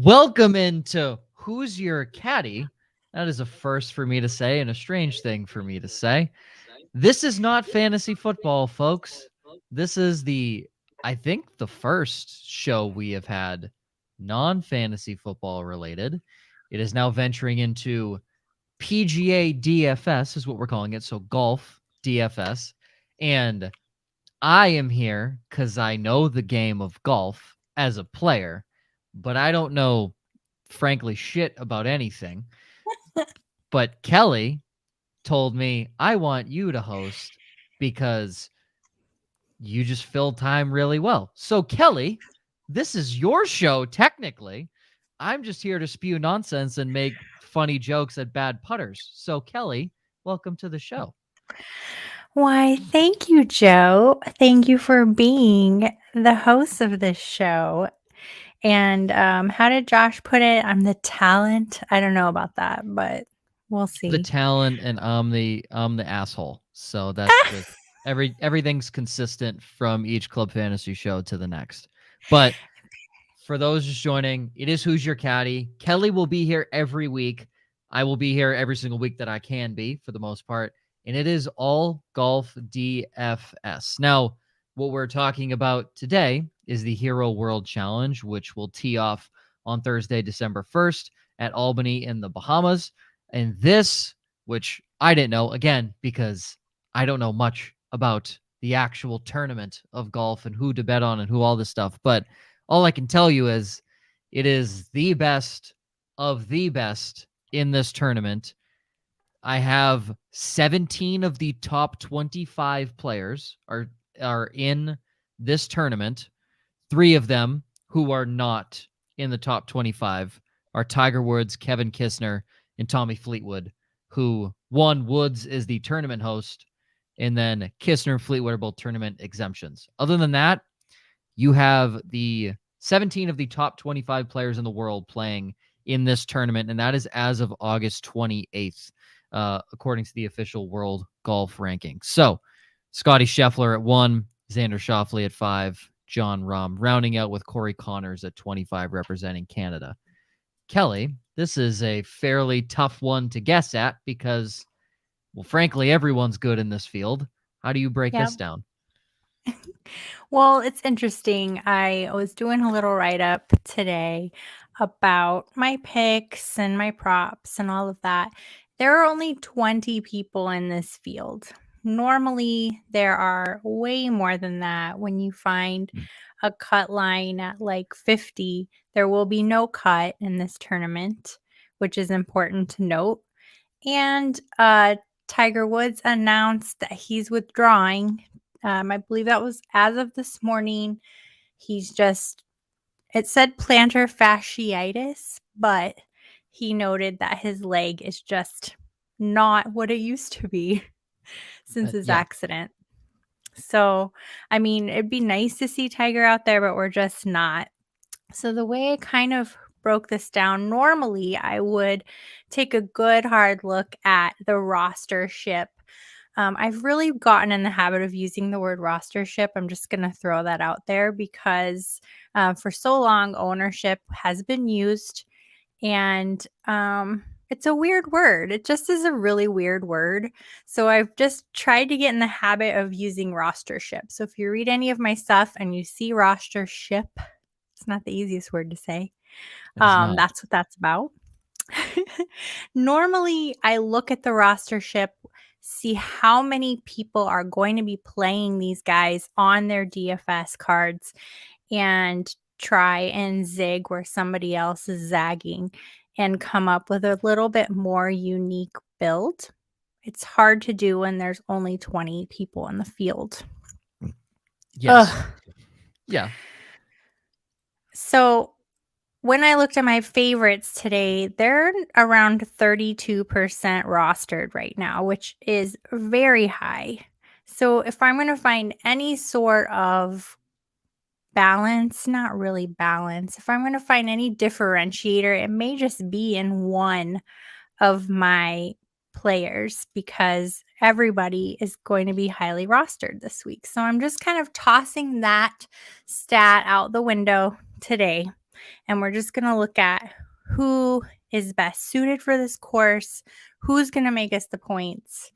Welcome into Who's Your Caddy? That is a first for me to say and a strange thing for me to say. This is not fantasy football, folks. This is I think, the first show we have had non-fantasy football related. It is now venturing into PGA DFS is what we're calling it. So golf DFS. And I am here because I know the game of golf as a player, but I don't know, frankly, shit about anything. But Kelly told me, I want you to host because you just fill time really well. So, Kelly, this is your show, technically. I'm just here to spew nonsense and make funny jokes at bad putters. So, Kelly, welcome to the show. Why, thank you, Joe. Thank you for being the host of this show. And how did Josh put it? I'm the talent. I don't know about that, but we'll The see. talent, and I'm the asshole. So that's just everything's consistent from each club fantasy show to the next. But for those just joining, it is Who's Your Caddy. Kelly will be here every week. I will be here every single week that I can be, for the most part. And it is all golf DFS. Now, what we're talking about today is the Hero World Challenge, which will tee off on Thursday, December 1st at Albany in the Bahamas. And this, which I didn't know, again, because I don't know much about the actual tournament of golf and who to bet on and who all this stuff. But all I can tell you is it is the best of the best in this tournament. I have 17 of the top 25 players are in this tournament. 3 of them who are not in the top 25 are Tiger Woods, Kevin Kisner, and Tommy Fleetwood, who Woods is the tournament host, and then Kisner and Fleetwood are both tournament exemptions. Other than that, you have the 17 of the top 25 players in the world playing in this tournament, and that is as of August 28th, according to the official World Golf Rankings. So, Scotty Scheffler at 1, Xander Schauffele at 5, Jon Rahm, rounding out with Corey Connors at 25, representing Canada. Kelly, this is a fairly tough one to guess at because, well, frankly, everyone's good in this field. How do you break Yep. this down? Well, it's interesting. I was doing a little write-up today about my picks and my props and all of that. There are only 20 people in this field. Normally, there are way more than that. When you find a cut line at like 50, there will be no cut in this tournament, which is important to note. And Tiger Woods announced that he's withdrawing. I believe that was as of this morning. It said plantar fasciitis, but he noted that his leg is just not what it used to be since his Yeah. accident. So, I mean, it'd be nice to see Tiger out there, but we're just not. So, the way I kind of broke this down, normally I would take a good hard look at the rostership. I've really gotten in the habit of using the word rostership. I'm just going to throw that out there because for so long, ownership has been used, and it's a weird word. It just is a really weird word. So I've just tried to get in the habit of using rostership. So if you read any of my stuff and you see rostership, it's not the easiest word to say. It is not. That's what that's about. Normally, I look at the rostership, see how many people are going to be playing these guys on their DFS cards, and try and zig where somebody else is zagging and come up with a little bit more unique build. It's hard to do when there's only 20 people in the field. Yes. Ugh. Yeah. So when I looked at my favorites today, they're around 32% rostered right now, which is very high. So if I'm going to find any sort of balance, not really balance, if I'm going to find any differentiator, it may just be in one of my players because everybody is going to be highly rostered this week. So I'm just kind of tossing that stat out the window today. and we're just going to look at who is best suited for this course, who's going to make us the points,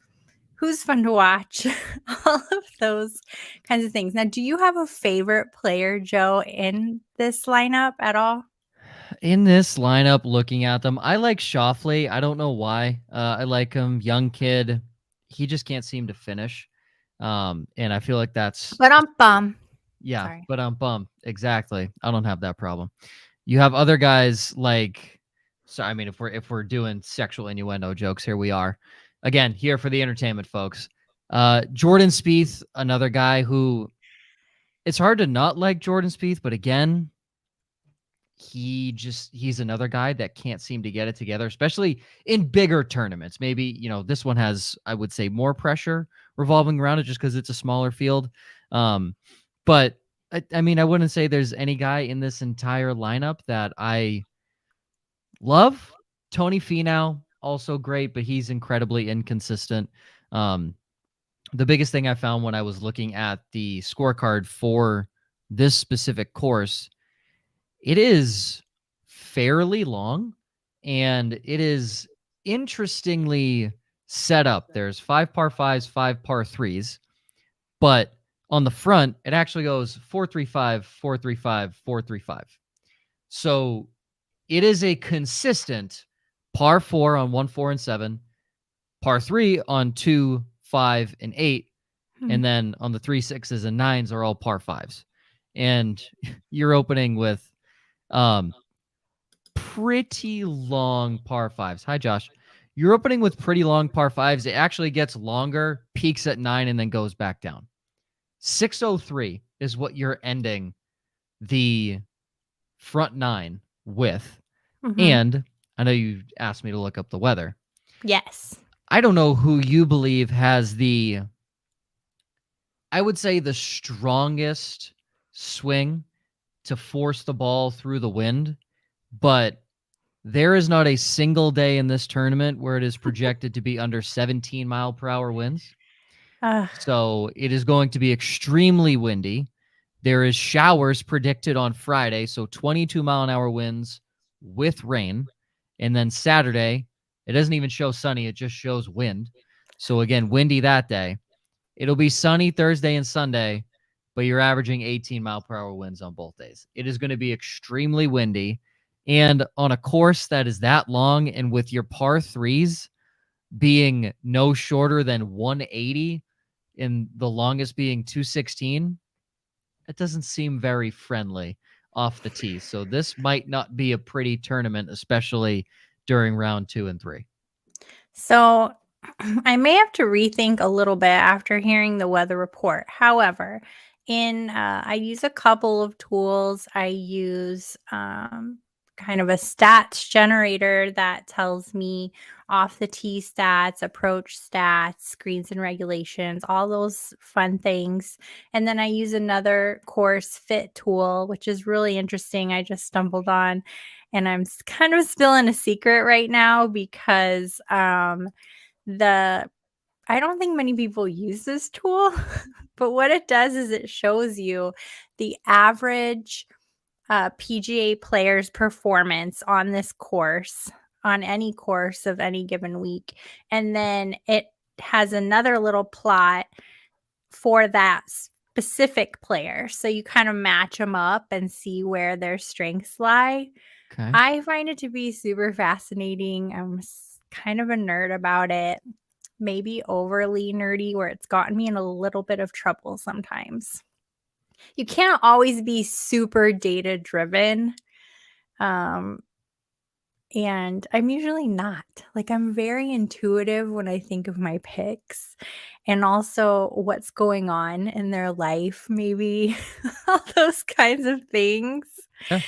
who's fun to watch, all of those kinds of things. Now, do you have a favorite player, Joe, in this lineup at all? In this lineup, looking at them, I like Shoffley. I don't know why. I like him. Young kid. He just can't seem to finish. And I feel like that's But I'm bum. yeah, Sorry. but I'm bummed. Exactly. I don't have that problem. You have other guys like, so I mean, if we're doing sexual innuendo jokes, here we are. Again, here for the entertainment, folks. Jordan Spieth, another guy who it's hard to not like Jordan Spieth, but again, he's another guy that can't seem to get it together, especially in bigger tournaments. Maybe, this one has, I would say, more pressure revolving around it just because it's a smaller field. But I mean, I wouldn't say there's any guy in this entire lineup that I love. Tony Finau, also great, but he's incredibly inconsistent. The biggest thing I found when I was looking at the scorecard for this specific course, it is fairly long and it is interestingly set up. There's 5 par 5s, 5 par 3s, but on the front, it actually goes 4-3-5, 4-3-5, 4-3-5. So it is a consistent par 4 on 1, 4, and 7, par 3 on 2, 5, and 8, and then on the 3, 6s, and 9s are all par 5s. And you're opening with pretty long par 5s. Hi, Josh. You're opening with pretty long par 5s. It actually gets longer, peaks at 9, and then goes back down. 603 is what you're ending the front 9 with. And I know you asked me to look up the weather. Yes. I don't know who you believe has I would say the strongest swing to force the ball through the wind, but there is not a single day in this tournament where it is projected to be under 17 mile per hour winds. So it is going to be extremely windy. There is showers predicted on Friday, so 22 mile an hour winds with rain. And then Saturday, it doesn't even show sunny, it just shows wind. So again, windy that day. It'll be sunny Thursday and Sunday, but you're averaging 18 mile per hour winds on both days. It is going to be extremely windy. And on a course that is that long and with your par 3s being no shorter than 180 and the longest being 216, it doesn't seem very friendly off the tee. So this might not be a pretty tournament, especially during round 2 and 3. So I may have to rethink a little bit after hearing the weather report. However, I use a couple of tools. I use kind of a stats generator that tells me off the tee stats, approach stats, screens and regulations, all those fun things. And then I use another course fit tool, which is really interesting. I just stumbled on, and I'm kind of still in a secret right now because I don't think many people use this tool, but what it does is it shows you the average PGA player's performance on this course, on any course of any given week. And then it has another little plot for that specific player. So you kind of match them up and see where their strengths lie. Okay. I find it to be super fascinating. I'm kind of a nerd about it. Maybe overly nerdy where it's gotten me in a little bit of trouble sometimes. You can't always be super data driven. And I'm usually not. Like, I'm very intuitive when I think of my picks and also what's going on in their life, maybe all those kinds of things. Yeah.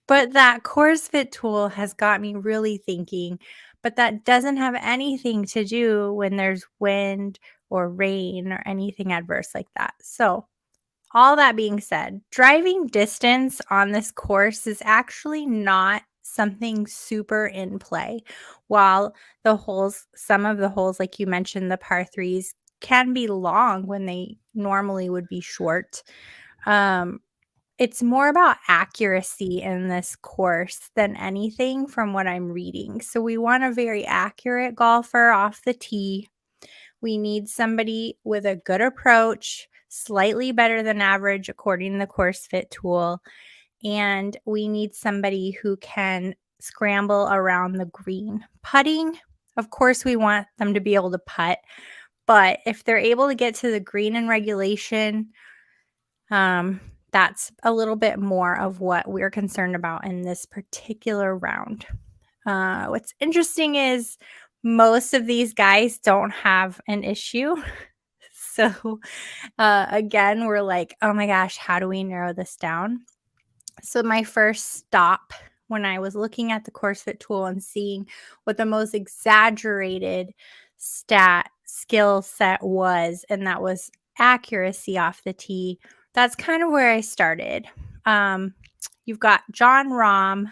But that course fit tool has got me really thinking, but that doesn't have anything to do when there's wind or rain or anything adverse like that. So, all that being said, driving distance on this course is actually not something super in play. While some of the holes, like you mentioned, the par 3s can be long when they normally would be short. it's more about accuracy in this course than anything from what I'm reading. So we want a very accurate golfer off the tee. We need somebody with a good approach, slightly better than average according to the course fit tool. And we need somebody who can scramble around the green. Putting, of course, we want them to be able to putt. But if they're able to get to the green in regulation, that's a little bit more of what we're concerned about in this particular round. What's interesting is most of these guys don't have an issue. So again, we're like, oh my gosh, how do we narrow this down? So my first stop when I was looking at the course fit tool and seeing what the most exaggerated stat skill set was, and that was accuracy off the tee, that's kind of where I started. You've got Jon Rahm,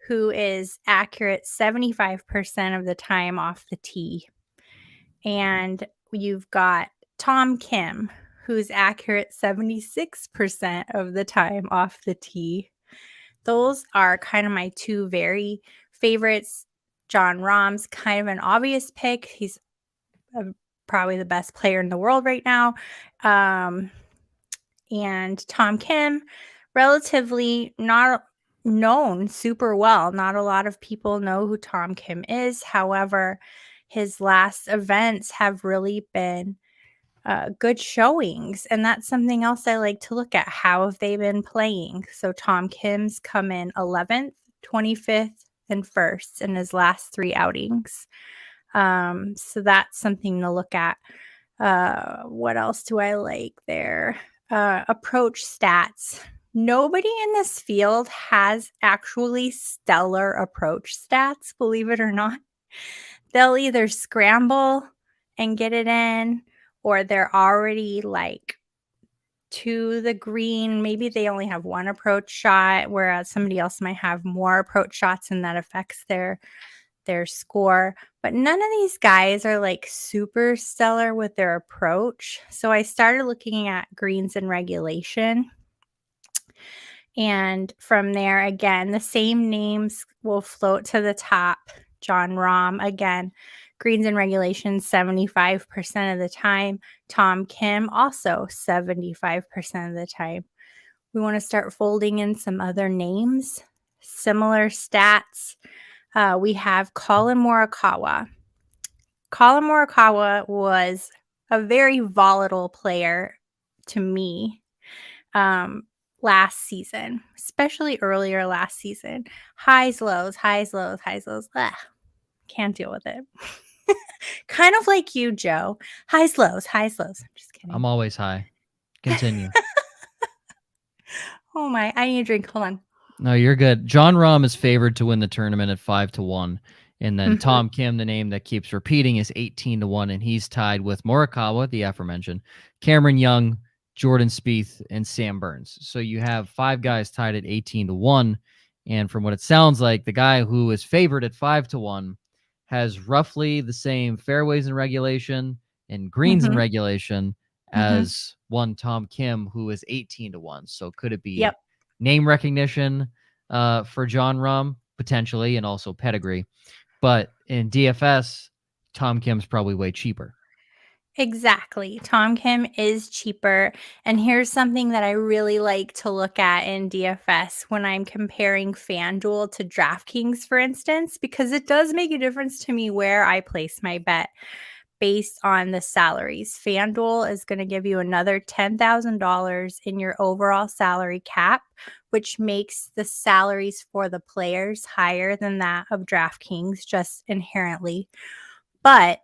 who is accurate 75% of the time off the tee. And you've got Tom Kim, who's accurate 76% of the time off the tee. Those are kind of my two very favorites. Jon Rahm's kind of an obvious pick. He's probably the best player in the world right now. And Tom Kim, relatively not known super well. Not a lot of people know who Tom Kim is. However, his last events have really been good showings. And that's something else I like to look at. How have they been playing? So Tom Kim's come in 11th, 25th, and 1st in his last 3 outings. So that's something to look at. What else do I like there? Approach stats. Nobody in this field has actually stellar approach stats, believe it or not. They'll either scramble and get it in, or they're already like to the green. Maybe they only have 1 approach shot, whereas somebody else might have more approach shots, and that affects their score. But none of these guys are like super stellar with their approach. So I started looking at greens in regulation. And from there, again, the same names will float to the top. Jon Rahm, again, greens in regulation 75% of the time. Tom Kim, also 75% of the time. We want to start folding in some other names, similar stats. We have Colin Morikawa. Colin Morikawa was a very volatile player to me last season, especially earlier last season. Highs, lows, highs, lows, highs, lows. Ugh, can't deal with it. Kind of like you, Joe. Highs, lows, highs, lows. I'm just kidding. I'm always high. Continue. Oh my, I need a drink. Hold on. No, you're good. Jon Rahm is favored to win the tournament at 5-1. And then Tom Kim, the name that keeps repeating, is 18-1. And he's tied with Morikawa, the aforementioned, Cameron Young, Jordan Spieth, and Sam Burns. So you have 5 guys tied at 18-1. And from what it sounds like, the guy who is favored at 5-1 has roughly the same fairways in regulation and greens in regulation as one Tom Kim, who is 18-1. So could it be name recognition for Jon Rahm? Potentially, and also pedigree. But in DFS, Tom Kim's probably way cheaper. Exactly. Tom Kim is cheaper. And here's something that I really like to look at in DFS when I'm comparing FanDuel to Draftkings, for instance, because it does make a difference to me where I place my bet based on the salaries. FanDuel is going to give you another $10,000 in your overall salary cap, which makes the salaries for the players higher than that of DraftKings just inherently. But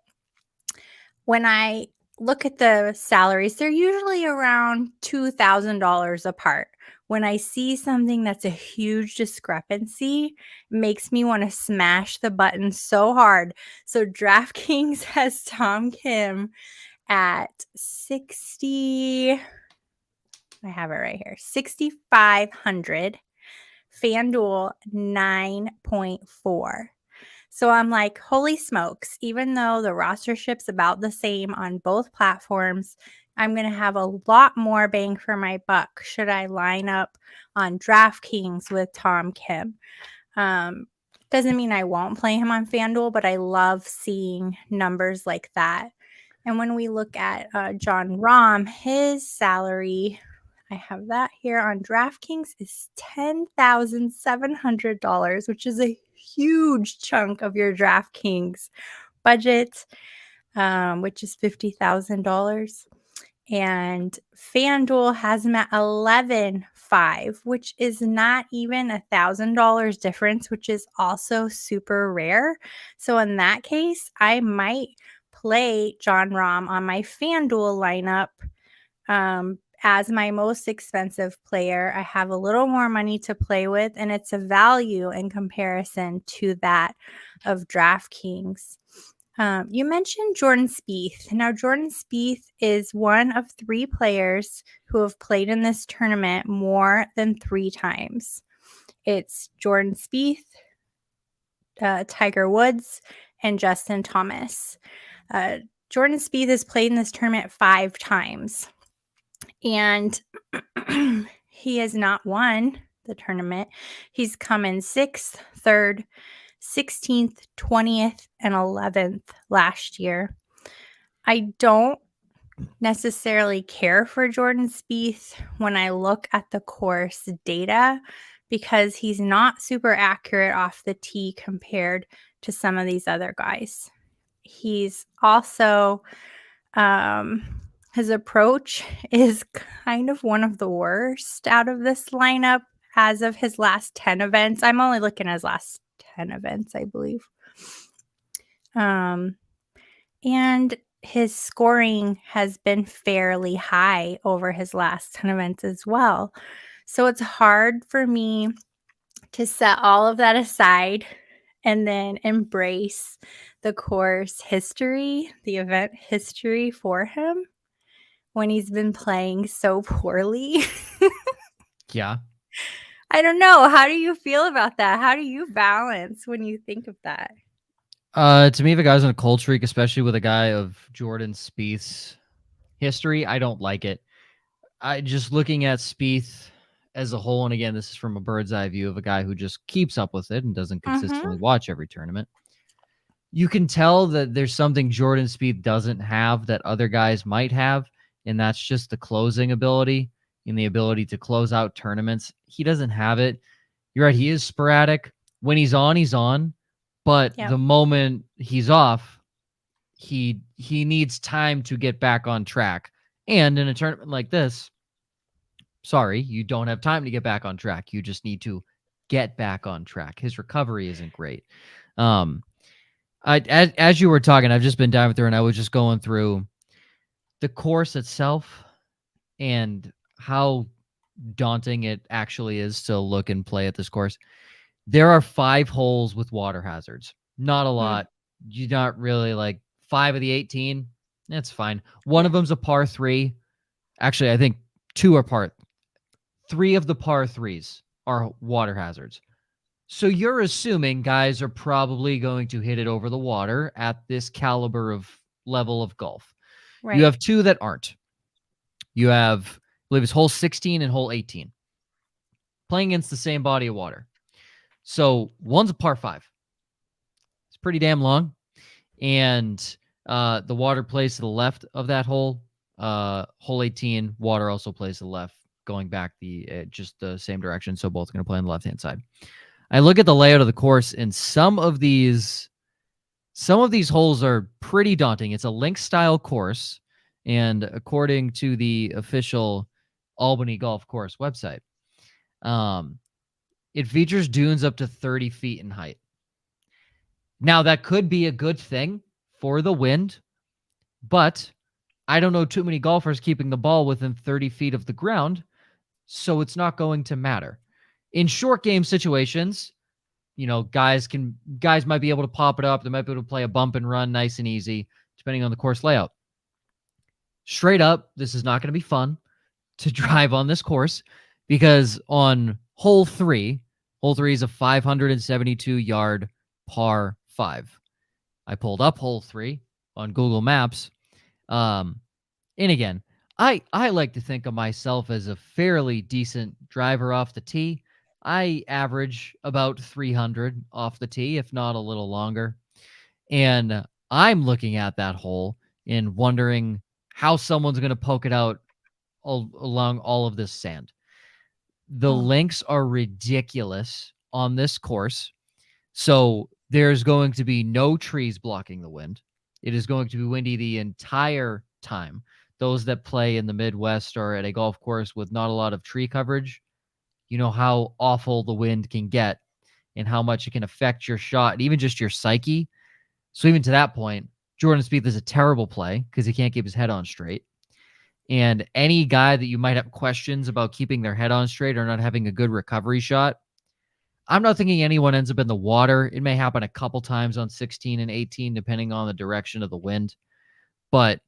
when I look at the salaries, they're usually around $2,000 apart. When I see something that's a huge discrepancy, it makes me want to smash the button so hard. So DraftKings has Tom Kim at 60. I have it right here. 6,500. FanDuel 9.4. So I'm like, holy smokes, even though the rostership's about the same on both platforms, I'm going to have a lot more bang for my buck should I line up on DraftKings with Tom Kim. Doesn't mean I won't play him on FanDuel, but I love seeing numbers like that. And when we look at John Rahm, his salary, I have that here on DraftKings, is $10,700, which is a huge chunk of your DraftKings budget, which is $50,000. And FanDuel has him at 11.5, which is not even $1,000 difference, which is also super rare. So in that case, I might play John Rahm on my FanDuel lineup as my most expensive player. I have a little more money to play with, and it's a value in comparison to that of DraftKings. You mentioned Jordan Spieth. Now, Jordan Spieth is one of 3 players who have played in this tournament more than 3 times. It's Jordan Spieth, Tiger Woods, and Justin Thomas. Jordan Spieth has played in this tournament 5 times, and he has not won the tournament. He's come in 6th, 3rd, 16th, 20th, and 11th last year. I don't necessarily care for Jordan Spieth when I look at the course data because he's not super accurate off the tee compared to some of these other guys. He's also, his approach is kind of one of the worst out of this lineup as of his last 10 events. I'm only looking at his last 10 events, I believe. And his scoring has been fairly high over his last 10 events as well. So it's hard for me to set all of that aside and then embrace the course history, the event history for him when he's been playing so poorly. Yeah. I don't know. How do you feel about that? How do you balance when you think of that? To me, if a guy's on a cold streak, especially with a guy of Jordan Spieth's history, I don't like it. I just looking at Spieth as a whole, and again, this is from a bird's eye view of a guy who just keeps up with it and doesn't consistently watch every tournament. You can tell that there's something Jordan Spieth doesn't have that other guys might have, and that's just the closing ability and the ability to close out tournaments. He doesn't have it. You're right. He is sporadic. When he's on, he's on. But the moment he's off, he needs time to get back on track. And in a tournament like this, sorry, you don't have time to get back on track. You just need to get back on track. His recovery isn't great. As you were talking, I've just been diving through, and I was just going through the course itself and how daunting it actually is to look and play at this course. There are 5 holes with water hazards. Not a lot. You're not really like 5 of the 18. That's fine. One of them's a par 3. Actually, I think 2 are 3 of the par 3s are water hazards. So you're assuming guys are probably going to hit it over the water at this caliber of level of golf. Right. You have 2 that aren't. You have, I believe it's hole 16 and hole 18. Playing against the same body of water. So one's a par 5. It's pretty damn long. And the water plays to the left of that hole. Hole 18, water also plays to the left, going back just the same direction. So both are going to play on the left-hand side. I look at the layout of the course, and some of these holes are pretty daunting. It's a link-style course, and according to the official Albany Golf Course website, it features dunes up to 30 feet in height. Now, that could be a good thing for the wind, but I don't know too many golfers keeping the ball within 30 feet of the ground, so it's not going to matter. In short game situations, guys might be able to pop it up. They might be able to play a bump and run nice and easy, depending on the course layout. Straight up, this is not going to be fun to drive on this course because on hole 3 is a 572-yard par 5. I pulled up hole 3 on Google Maps. And again, I like to think of myself as a fairly decent driver off the tee. I average about 300 off the tee, if not a little longer. And I'm looking at that hole and wondering how someone's going to poke it out along all of this sand. The Oh, links are ridiculous on this course. So there's going to be no trees blocking the wind. It is going to be windy the entire time. Those that play in the Midwest or at a golf course with not a lot of tree coverage, you know how awful the wind can get and how much it can affect your shot and even just your psyche. So even to that point, Jordan Spieth is a terrible play because he can't keep his head on straight. And any guy that you might have questions about keeping their head on straight or not having a good recovery shot, I'm not thinking anyone ends up in the water. It may happen a couple times on 16 and 18, depending on the direction of the wind. But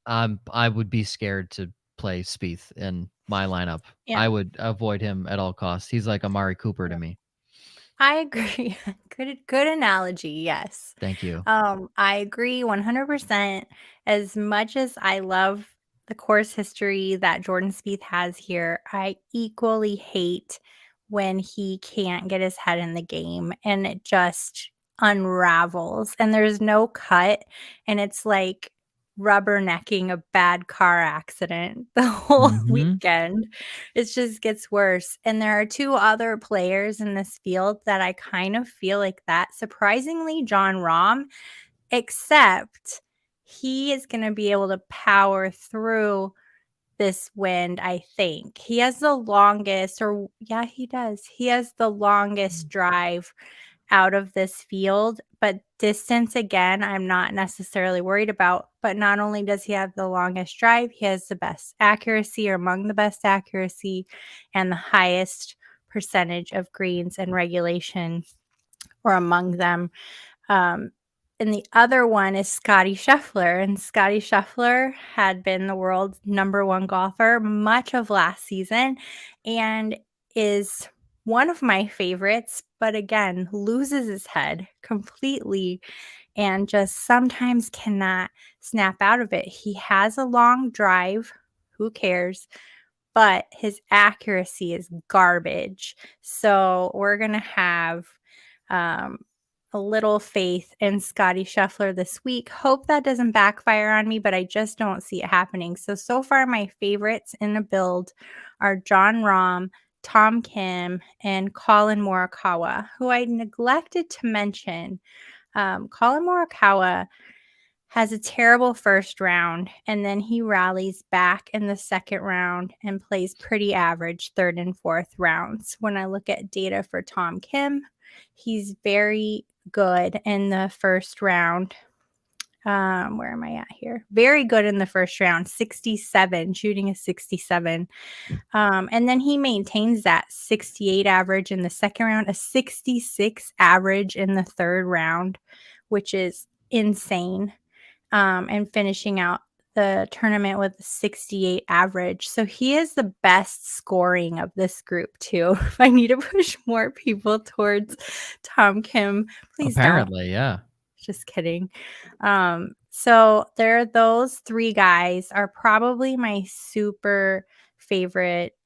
I would be scared to play Spieth in my lineup. yeah. I would avoid him at all costs. He's like Amari Cooper to me. I agree. Good analogy, yes. Thank you. I agree 100%. As much as I love the course history that Jordan Spieth has here, I equally hate when he can't get his head in the game and it just unravels and there's no cut and it's like rubbernecking a bad car accident the whole Mhm. weekend. It just gets worse. And there are two other players in this field that I kind of feel like that. Surprisingly, Jon Rahm, except he is going to be able to power through this wind, I think. He has the longest, or yeah, he does. He has the longest drive out of this field, but distance again, I'm not necessarily worried about. But not only does he have the longest drive, he has the best accuracy or among the best accuracy and the highest percentage of greens and regulation or among them. Um, and the other one is Scotty Scheffler. And Scotty Scheffler had been the world's number one golfer much of last season and is one of my favorites, but again, loses his head completely and just sometimes cannot snap out of it. He has a long drive. Who cares? But his accuracy is garbage. So we're going to have um, a little faith in Scotty Scheffler this week. Hope that doesn't backfire on me, but I just don't see it happening. So far, my favorites in the build are Jon Rahm, Tom Kim, and Colin Morikawa, who I neglected to mention. Colin Morikawa has a terrible first round, and then he rallies back in the second round and plays pretty average third and fourth rounds. When I look at data for Tom Kim, he's very good in the first round. Where am I at here? Very good in the first round, 67, shooting a 67. And then he maintains that 68 average in the second round, a 66 average in the third round, which is insane. And finishing out the tournament with a 68 average. So he is the best scoring of this group too. If I need to push more people towards Tom Kim, please don't. Apparently, yeah. Just kidding. So those three guys are probably my super favorite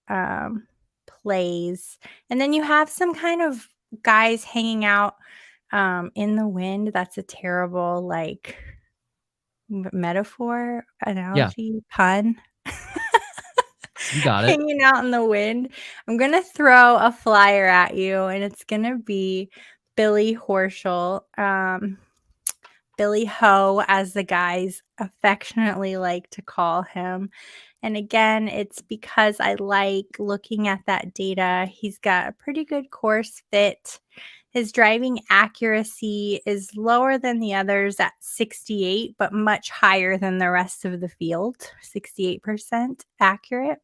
plays. And then you have some kind of guys hanging out in the wind. That's a terrible metaphor, Yeah, analogy, pun. you got it. Hanging out in the wind. I'm gonna throw a flyer at you, and it's gonna be Billy Horschel. Billy Ho, as the guys affectionately like to call him. And again, it's because I like looking at that data. He's got a pretty good course fit. His driving accuracy is lower than the others at 68, but much higher than the rest of the field, 68% accurate,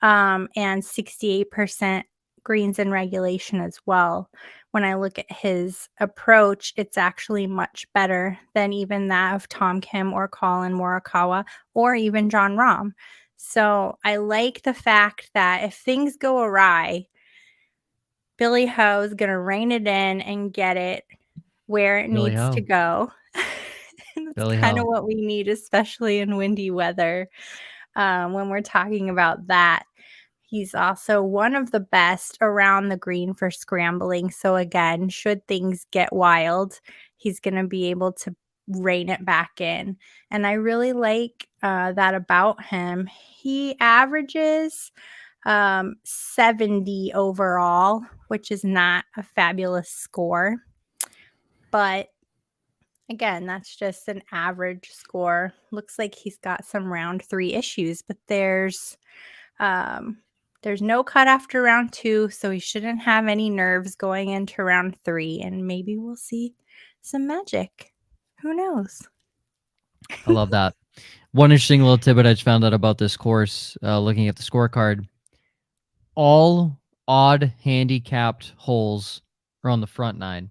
and 68% greens in regulation as well. When I look at his approach, it's actually much better than even that of Tom Kim or Colin Morikawa or even Jon Rahm. So I like the fact that if things go awry, Billy Ho is going to rein it in and get it where it Billy needs Ho. to go. And That's Billy kind of Ho. what we need, especially in windy weather. When we're talking about that, he's also one of the best around the green for scrambling. So again, should things get wild, he's going to be able to rein it back in. And I really like that about him. He averages 70 overall, which is not a fabulous score. But again, that's just an average score. Looks like he's got some round 3 issues, but there's no cut after round 2, so he shouldn't have any nerves going into round 3, and maybe we'll see some magic. Who knows? I love that. One interesting little tidbit I just found out about this course, looking at the scorecard. All odd handicapped holes are on the front 9,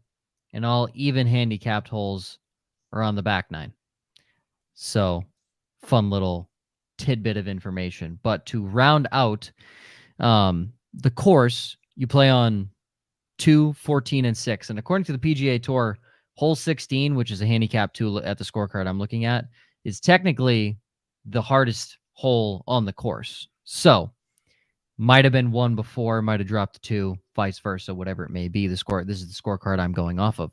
and all even handicapped holes are on the back 9. So, fun little tidbit of information. But to round out the course, you play on 2, 14, and 6. And according to the PGA Tour, hole 16, which is a handicap 2 at the scorecard I'm looking at, is technically the hardest hole on the course. So, might have been 1 before, might have dropped to 2, vice versa, whatever it may be. This is the scorecard I'm going off of.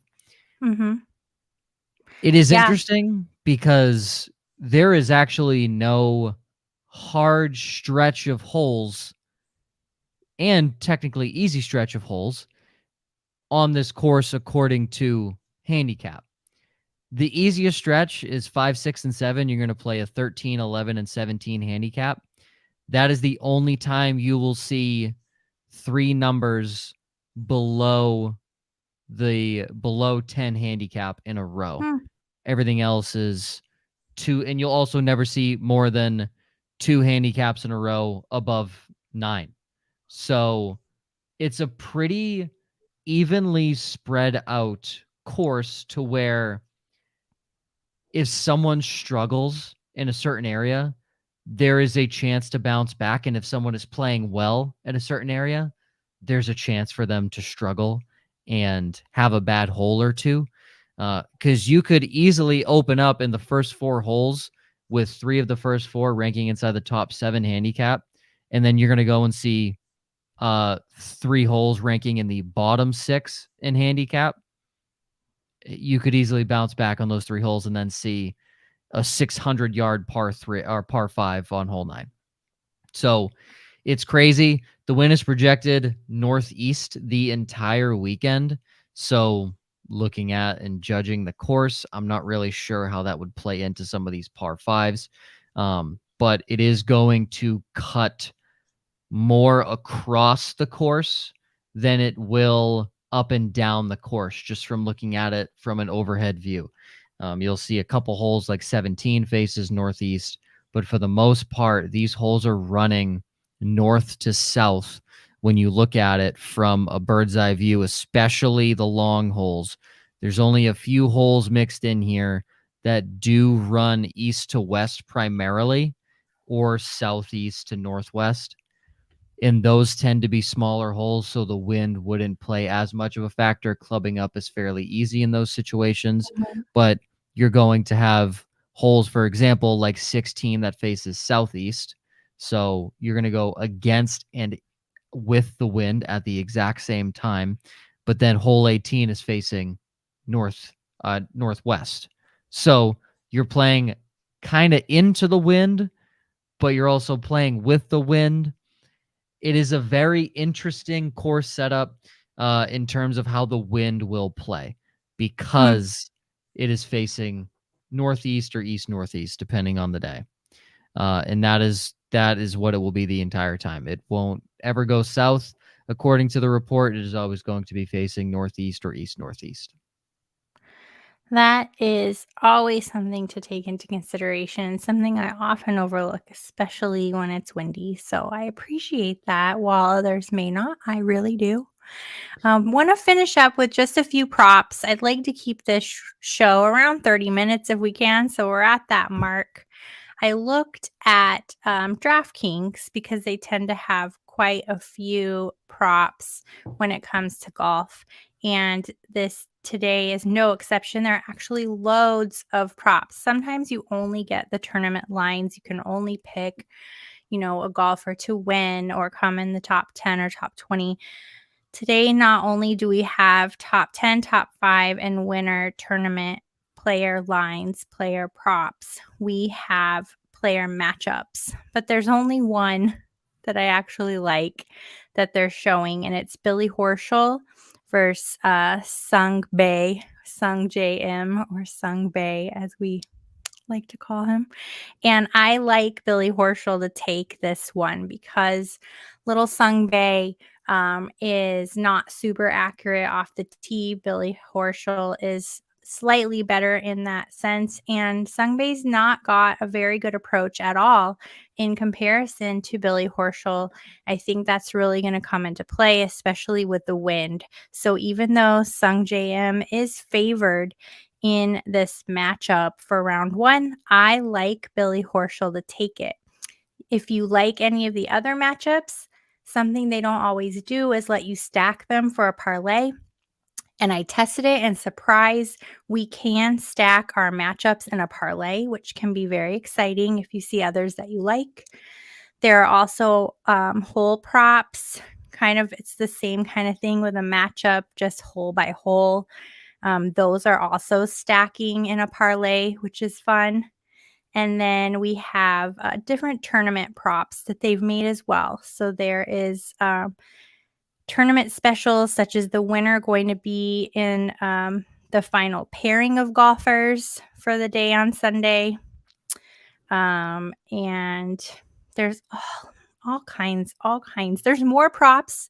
Mm-hmm. It is Yeah. interesting because there is actually no hard stretch of holes and technically easy stretch of holes on this course according to handicap. The easiest stretch is 5, 6, and 7. You're going to play a 13, 11, and 17 handicap. That is the only time you will see 3 numbers below 10 handicap in a row. Everything else is 2, and you'll also never see more than 2 handicaps in a row above 9. So it's a pretty evenly spread out course to where if someone struggles in a certain area, there is a chance to bounce back. And if someone is playing well in a certain area, there's a chance for them to struggle and have a bad hole or two. Because you could easily open up in the first 4 holes with 3 of the first 4 ranking inside the top 7 handicap. And then you're going to go and see 3 holes ranking in the bottom 6 in handicap. You could easily bounce back on those 3 holes and then see a 600-yard par 3 or par 5 on hole 9. So it's crazy. The wind is projected northeast the entire weekend. So looking at and judging the course, I'm not really sure how that would play into some of these par 5s. But it is going to cut more across the course than it will up and down the course, just from looking at it from an overhead view. You'll see a couple holes like 17 faces northeast, but for the most part, these holes are running north to south when you look at it from a bird's eye view, especially the long holes. There's only a few holes mixed in here that do run east to west primarily or southeast to northwest. And those tend to be smaller holes, so the wind wouldn't play as much of a factor. Clubbing up is fairly easy in those situations, but you're going to have holes, for example, like 16 that faces southeast. So you're going to go against and with the wind at the exact same time. But then hole 18 is facing northwest. So you're playing kind of into the wind, but you're also playing with the wind. It is a very interesting course setup in terms of how the wind will play because it is facing northeast or east-northeast, depending on the day. And that is what it will be the entire time. It won't ever go south. According to the report, it is always going to be facing northeast or east-northeast. That is always something to take into consideration, something I often overlook, especially when it's windy. So I appreciate that. While others may not, I really do. Want to finish up with just a few props. I'd like to keep this show around 30 minutes if we can. So we're at that mark. I looked at Draftkings because they tend to have quite a few props when it comes to golf. And this today is no exception. There are actually loads of props. Sometimes you only get the tournament lines. You can only pick, a golfer to win or come in the top 10 or top 20. Today, not only do we have top 10, top 5, and winner tournament player lines, player props, we have player matchups. But there's only one that I actually like that they're showing, and it's Billy Horschel versus Sung JM, or Sung Bae, as we like to call him. And I like Billy Horschel to take this one because little Sung Bae is not super accurate off the tee. Billy Horschel is slightly better in that sense. And Sung Bae's not got a very good approach at all in comparison to Billy Horschel. I think that's really going to come into play, especially with the wind. So even though Sung JM is favored in this matchup for round 1, I like Billy Horschel to take it. If you like any of the other matchups, something they don't always do is let you stack them for a parlay. And I tested it, and surprise, we can stack our matchups in a parlay, which can be very exciting if you see others that you like. There are also hole props. It's the same kind of thing with a matchup, just hole by hole. Those are also stacking in a parlay, which is fun. And then we have different tournament props that they've made as well. So there is tournament specials, such as the winner going to be in the final pairing of golfers for the day on Sunday. And there's all kinds. There's more props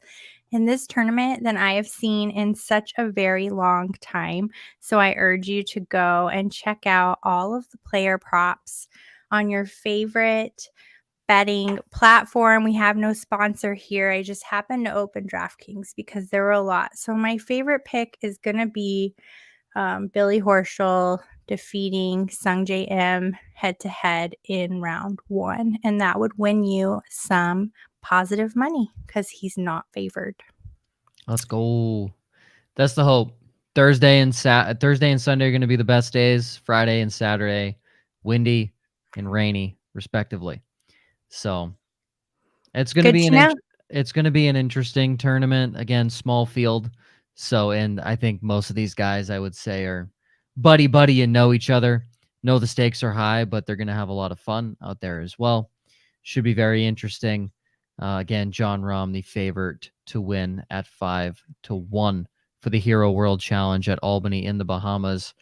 in this tournament than I have seen in such a very long time. So I urge you to go and check out all of the player props on your favorite betting platform. We have no sponsor here. I just happened to open Draftkings because there were a lot. So my favorite pick is going to be Billy Horschel defeating Sung JM head-to-head in round 1. And that would win you some positive money because he's not favored. Let's go. That's the hope. Thursday and Sunday are going to be the best days. Friday and Saturday, windy and rainy, respectively. So it's going to be an interesting tournament. Again, small field. So, and I think most of these guys, I would say, are buddy and know each other. Know the stakes are high, but they're going to have a lot of fun out there as well. Should be very interesting. Again, Jon Rahm, the favorite to win at 5-1 for the Hero World Challenge at Albany in the Bahamas.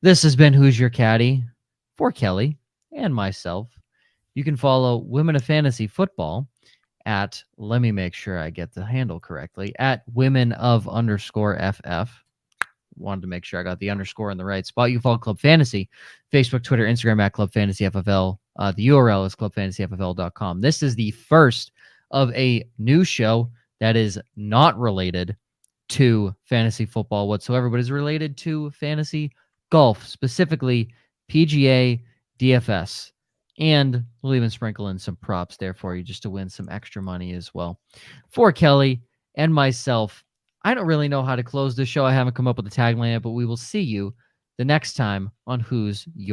This has been Who's Your Caddy for Kelly and myself. You can follow Women of Fantasy Football at, let me make sure I get the handle correctly, at women_of_FF. Wanted to make sure I got the underscore in the right spot. You can follow Club Fantasy, Facebook, Twitter, Instagram at Club Fantasy FFL. The URL is clubfantasyffl.com. This is the first of a new show that is not related to fantasy football whatsoever, but is related to fantasy golf, specifically PGA DFS. And we'll even sprinkle in some props there for you just to win some extra money as well. For Kelly and myself, I don't really know how to close this show. I haven't come up with a tagline yet, but we will see you the next time on Who's Your